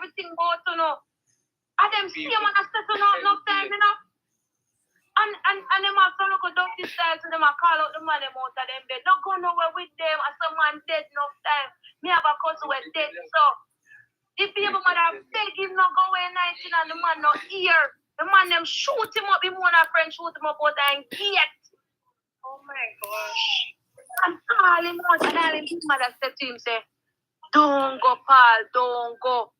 everything about to know. And them see man I set to know enough time, you know. And them have some look dirty style to them and call out the man them out of them bed. Don't go nowhere with them and some man dead enough time. Me have a cousin who dead. So if the baby mother beg him not go away 19 and the man not here, the man them shoot him up, him one of friend shoot him up out and get. Oh my gosh. And all him out and all his mother said to him say, don't go, Paul, don't go.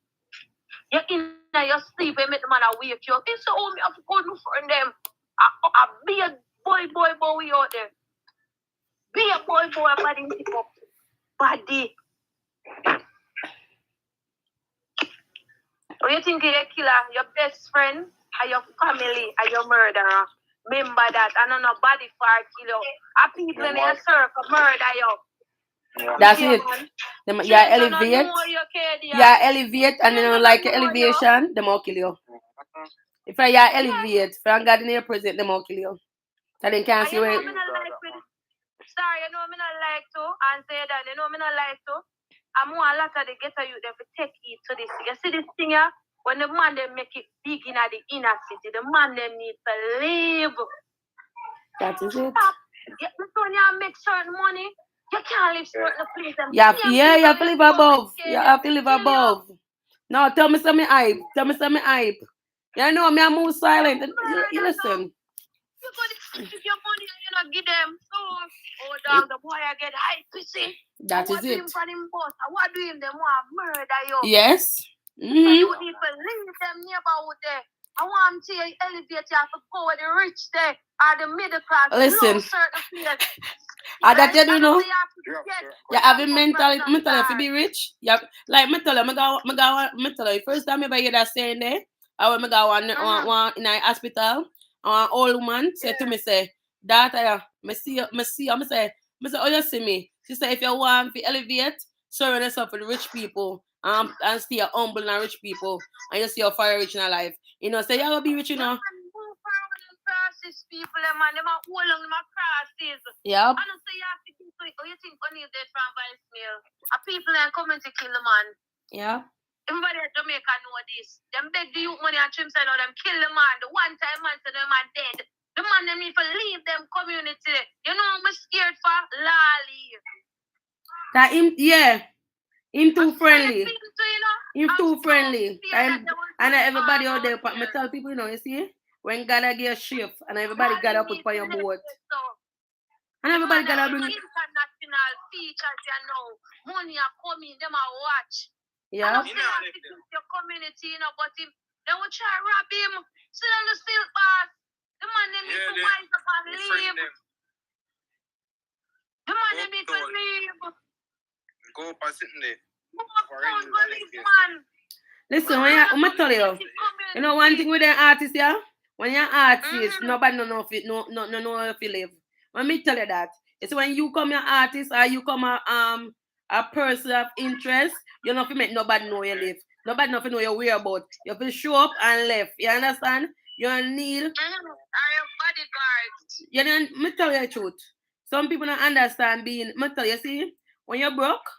You're in your sleep and make the man wake you up. He said, oh, me have to go to friend them. A big boy out there. Big boy body hip up. Body. When you think you're a killer, your best friend and your family and your murderer. Remember that. And on a body for kill you. A people in your circle murder you. That's it. You elevate. You elevate and they don't like your elevation, they will kill you. If you elevate, if you got in your present, they will kill you. So they can't see where. Sorry, you know me not like to and say that, you know me not like to. I'm more a lot of the ghetto youth them to take it to this. You see this thing here? When the man them make it big in the inner city, the man them need to live. That is it. When you make certain money, you can't live certain place. You have to live above. You have to live above. No, tell me something hype. You know me, I move silent. You listen. You go to give your money and you not give them. Oh dog, the boy I get hype, you see. That is it. What do him? Them want murder you. Yes. So you need to leave them neighborhood there. I want to elevate you to go where the rich there or the middle class. Listen. That you know. You have a mentality to be rich. Yeah, like me tell you, first time I hear that saying there, I went go one in a hospital. An old woman said to me, say, daughter, me see, say, oh, you see me? She said, if you want to elevate, surround yourself with rich people and stay humble and rich people, and you see how far rich in your life. You know, say, you're going to be rich, you know. People, man, them are all on my crosses. Yeah. I don't say you have to keep it. Oh, you think only dead from voicemail? People are coming to kill the man. Yeah. Everybody in Jamaica know this. Them beg the youth money and trim side now, them kill the man. The one time man said them are dead. The man them need to leave them community. You know I'm scared for? Lali. That him, yeah. Him too friendly. Him too friendly. And everybody out there, I tell people, you know, you see, when God get a shift and everybody got up put on your boat. And everybody got to bring international features, you know. Money are coming, them are watch. Yeah. Your community, you know, but him, they will try to rob him. Sit on the silk bus. The man they need to wise up and leave. The man they need to leave. Go up and sit in there. Listen, when I tell you know one thing with the artists, yeah? When you're artist, nobody know if it no if you live. Let me tell you that. It's when you come an artist or you come a person of interest, you don't have to make nobody know you live. Nobody know if you know your whereabouts. You have to show up and left. You understand? You need. I am bodyguards. You don't. Me tell you the truth. Some people don't understand being. Me tell you, see, when you're broke,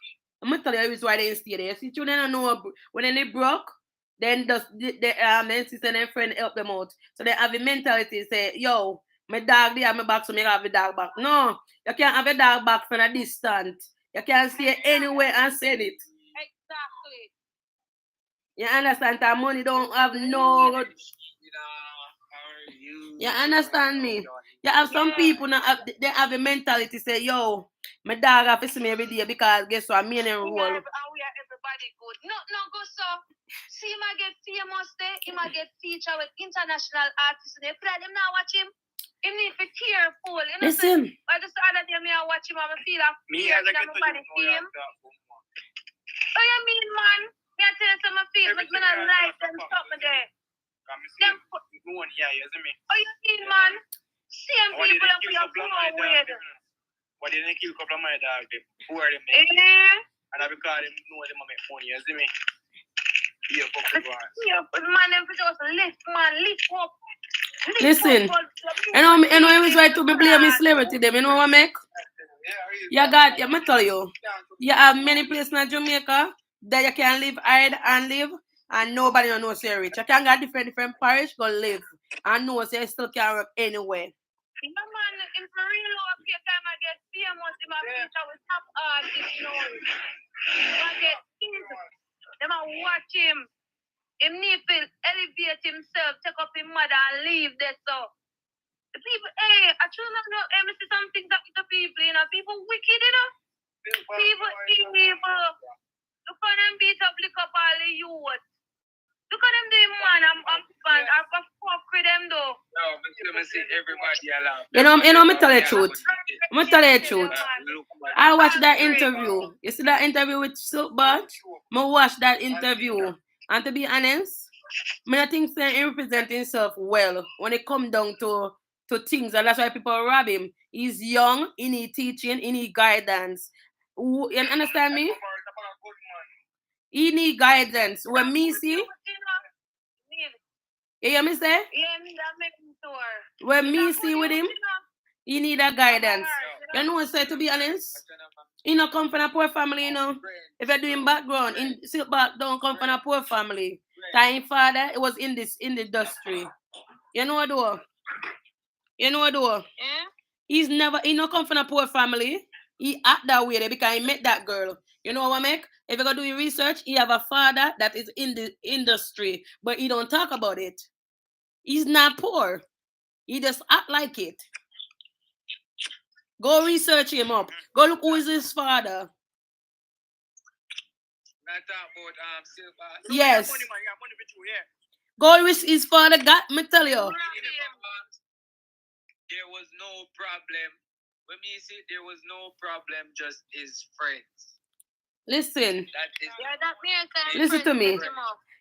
I'm tell you why they stay there. See, children don't know when they broke, then then sister and their friend help them out. So they have a mentality say, yo, my dog there, my back, so me have a dog back. No, you can't have a dog back from a distance. You can't stay anywhere and send it. Exactly. You understand that money don't have no. You understand me? You have some people now they have a mentality say, yo, my dog have to see me every day because guess what? Me and him roll. We are everybody good. No, go so. See him get famous there, he might get featured with international artists. They play them now watch him. He need to be careful. You know, listen. I just other day me I watch him and I feel like fear that nobody see him. Oh you mean man? Me I tell you some of feel but me not like them something there. Them oh you mean man? Same people up your forward. But they didn't kill a couple of my dog, they poor them. And I because them know them make money, you see me? Yeah, but man, them just lift up. Listen, you know it was right to be blaming slavery them, you know what I make? You got, I'm tell you, you have many places in Jamaica that you can live, hide and live. And nobody don't know say rich. I can get different parish, go live. And know say still can work anywhere. No man, in for real up here time I get famous in my future with top artists, you know. I get things. Them I watch him. Him need to elevate himself, take up his mother and leave there. So the people, hey, I truly know me see some things that the people, you know, people wicked, you know. People look at them beat up, lick up all the youth. Look at them doing man, I'm fuck with them though. No, I see everybody around. You know, me tell you the truth. Me tell you the truth. I watched that interview. You see that interview with Silk Bart? Me watch that interview. And to be honest, I think he represents himself well when it come down to things, and that's why people rob him. He's young, he need teaching, he need guidance. You understand me? He need guidance. When me see, you hear me say? Yeah, me that make me sure. When me see with him, he need a guidance. You know what I say, to be honest? He not come from a poor family, you know. If you're doing background, in Silk Bart don't come from a poor family. Time father, it was in the industry. You know what though? You know what though? Yeah? He not come from a poor family. He act that way because he met that girl. You know what I make? If you go do your research, he have a father that is in the industry, but he don't talk about it. He's not poor. He just act like it. Go research him up. Go look who is his father. Yes. Go with his father. Got me tell you. There was no problem. When me see there was no problem, just his friends. Listen. That Listen to me.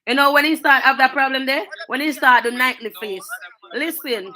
You know when he start have that problem there? When he start the nightly face. Listen.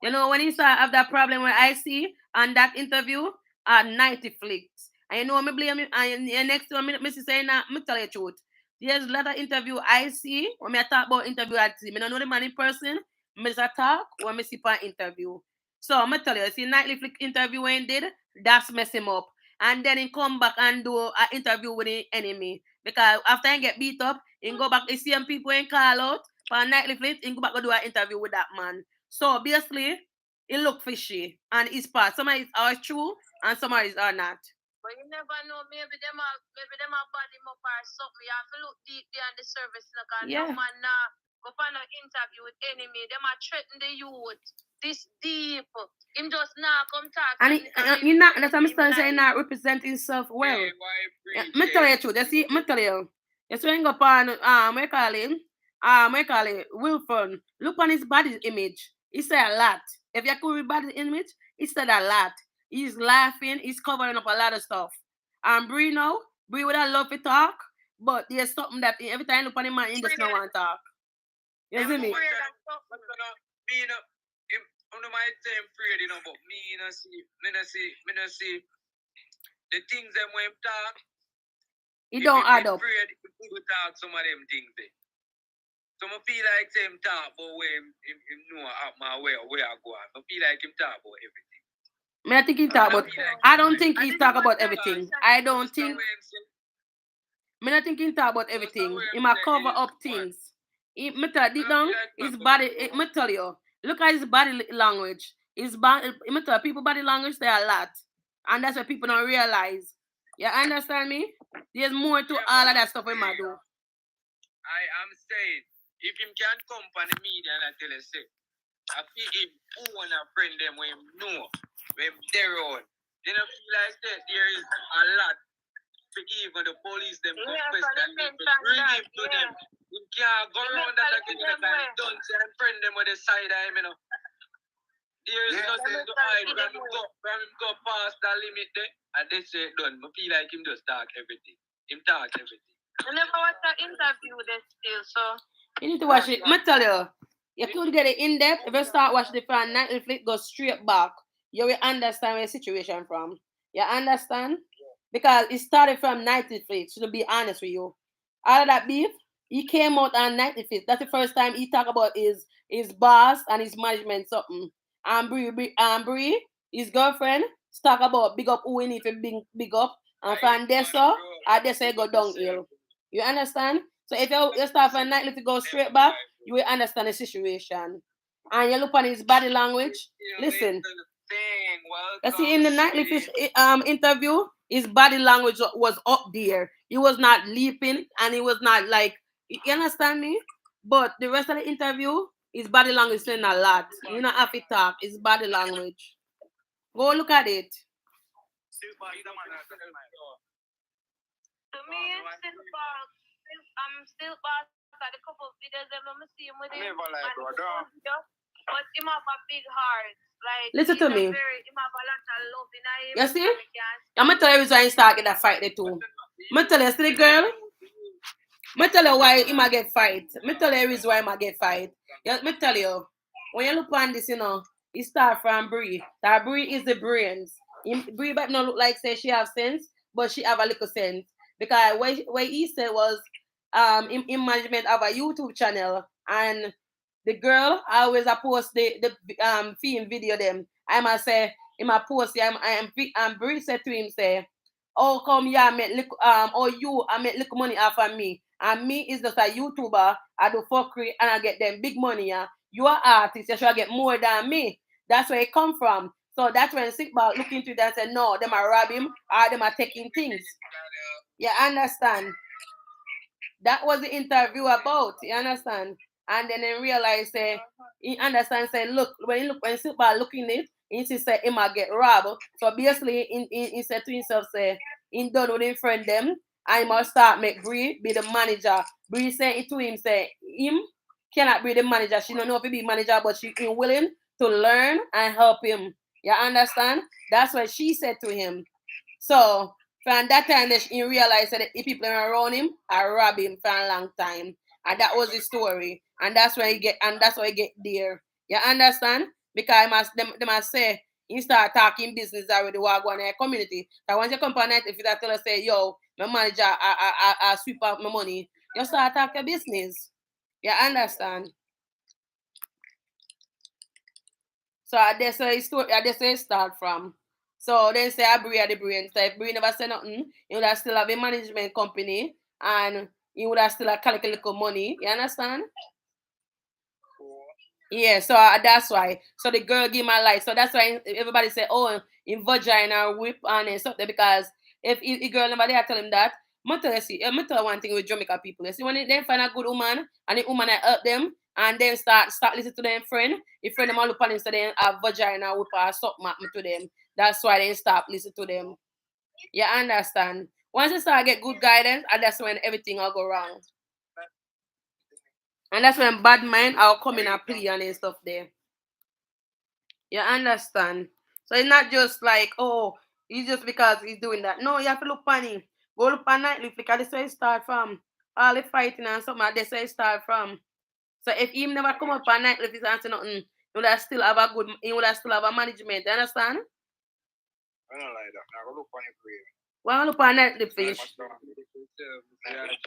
You know when he start have that problem with IC and that interview at Nightly Flicks. And you know me blame him. And next time me say nah, me tell you the truth. There's a lot of interview I see when I talk about interview I see. I don't know the man in person. I just talk when I see for interview. So I'm gonna tell you, see Nightly Flick interview when he did, that's mess him up. And then he come back and do an interview with the enemy. Because after he get beat up, he go back, he see some people in call out for a Nightly Flick, he go back and do an interview with that man. So basically, it look fishy and it's part. Some of it are true and some of it are not. But you never know, maybe them are bad him up or something. You have to look deep behind the surface. No man go find an interview with enemy. Them are threaten the youth. This deep. Him just now come talk. And he not, that's what I'm still saying, not represent himself well. Me tell you the truth. You see, me tell you. You see, go upon, we call him, Wilford. Look on his body image. He said a lot. If you could read body image, he said a lot. He's laughing. He's covering up a lot of stuff. And Bree now, Bree would have loved to talk, but there's something that every time you look on him, he just don't want to talk. You see me? I'm not my same afraid, you know, but me no see the things that when him talk. He don't add up. Afraid people talk some of them things there. So I feel like him talk about where him know my where I go on. I feel like him talk about everything. I think he talk about. I don't think he talk about everything. I don't think. I think he talk about everything. He might cover up things. He deep down his body. I tell you. Look at his body language. People body language say a lot. And that's what people don't realize. You understand me? There's more to all of that stuff we might do. I am saying, if him can come on the media and I tell you, say, I feel him who want to friend them when him know, when they're on. Then I feel like that there is a lot to even the police them question him, bring him to them. You can't go around that again and don't say and friend them with the side of him, you know. There is nothing to hide when him go past that limit there, and they say done. I feel like him just talk everything. Him talk everything. I never watched the interview there still, so. You need to watch it. I tell you, you could get it in depth. If you start watching the fan Nightly Flick, go straight back. You will understand where the situation from. You understand? Because it started from Nightly Flick, to be honest with you. All of that beef, he came out on Nightly Flick. That's the first time he talked about his boss and his management something. And Bree, his girlfriend, talk about big up who we need to big up. And from there, so, I just say go downhill. You understand? So if you start from nightlife to go straight back, you will understand the situation. And you look on his body language. Listen. You see, in the nightlife interview, his body language was up there. He was not leaping, and he was not like, you understand me? But the rest of the interview, his body language saying a lot. You not have to talk. His body language. Go look at it. To me, I'm still boss at a couple of videos that I'm seeing with him. But him have a big heart. Like, listen to me. Him have a lot of love in him. You see? I'm going to tell you why he started that fight there too. I'm going to tell you, see the girl? I'm going to tell you why he might get fight. I'm going to tell you the reason why he might get fight. Let me tell you, when you look on this, you know, it start from Bree. That Bree is the brains. Bree might not look like say she have sense, but she have a little sense. Because what he said was in management of a YouTube channel, and the girl always post the film video them. I must say in my post, I'm Bree said to him say, "Oh come yeah, make look or you I make little money off of me. And me is just a YouTuber, I do fuckery and I get them big money. Yeah. You are artist, you should get more than me." That's where it come from. So that's when Sickball look into that and say, no, them are robbing him or them are taking things. You understand? That was the interview about, you understand? And then he realized, he understand, say, look, when Sickball looking at it, he said he might get robbed. So basically, he said to himself, say, he done with his friend them, I must start make Bree be the manager. Bree said it to him, say, him cannot be the manager. She don't know if he be manager, but she is willing to learn and help him. You understand? That's what she said to him. So from that time, he realized that the people around him are robbing him for a long time, and that was the story. And that's why he get there. You understand? Because they must say you start talking business already. What going in community? So once you come on night, if you tell us say, yo, my manager, I sweep out my money, you start talking business. You understand? So that's where it start from. So then say I Bree the brain. So if Bree never say nothing, you would have still have a management company and you would have still have collect a little money. You understand? Yeah, so that's why. So the girl give my life. So that's why everybody say, oh, in vagina whip and something, because if a girl never there tell him that, I'm tell one thing with Jamaica people. You see, when they find a good woman and the woman help them and then start listening to them friend, if friend them all look on them so they have vagina whip or something happen to them. That's why they stop listening to them. You understand? Once you start get good guidance, and that's when everything will go wrong. And that's when bad mind will come in and play and stuff there. You understand? So it's not just like, oh, it's just because he's doing that. No, you have to look funny. Go look on nightlife because that's where it start from. All the fighting and something, that's where it start from. So if he never come up on nightlife, he's answering nothing, he would have still have a management. You understand? I don't like that. Now go look on it for you. Well, look on nightlife fish.